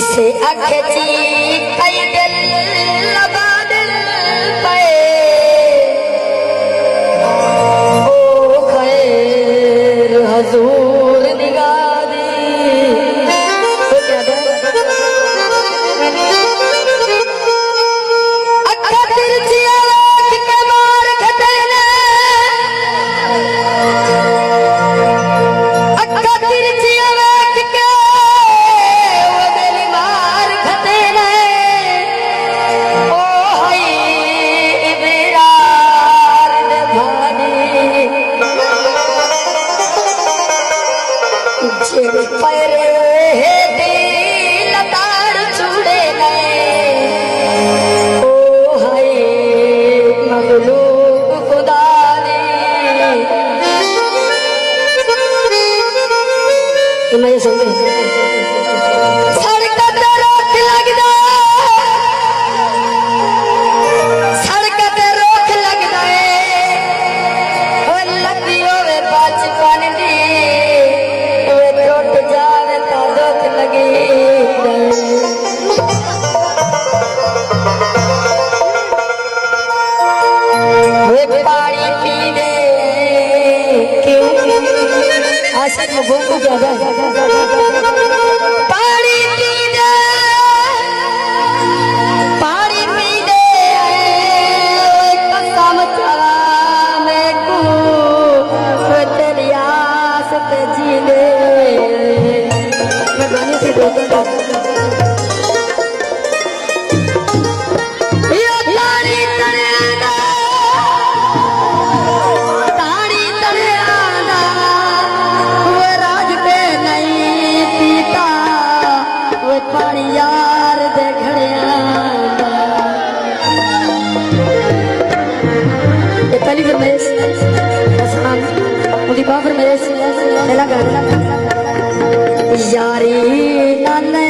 इसे अखची कई दिल लगा दिल पे ओ खैर हजूर निगाह दी तो क्या अखा तिरछी आँख के मार खतरने अखा तिरछी आँख के वो दिल मार खतरने ओ हई बेरार दभानी जेड़ पर है दिल तार छुड़े गए ओ हाय मगलूब खुदा ने मैं समझे सड़क ते रोक लगदा सड़क ते रोक लगदा ओ लगी होवे बचपन दी ओ टूट जावे तो दुख लगे वे पानी पी दे क्यों आशिक में भूख ज्यादा पानी पी दे कसम चला मैं को तेरी आस पे जी ले मैं गाने से बोलता यार दे पहली फरमाइश मुझे फरमाइश पहला गाना यारी नाना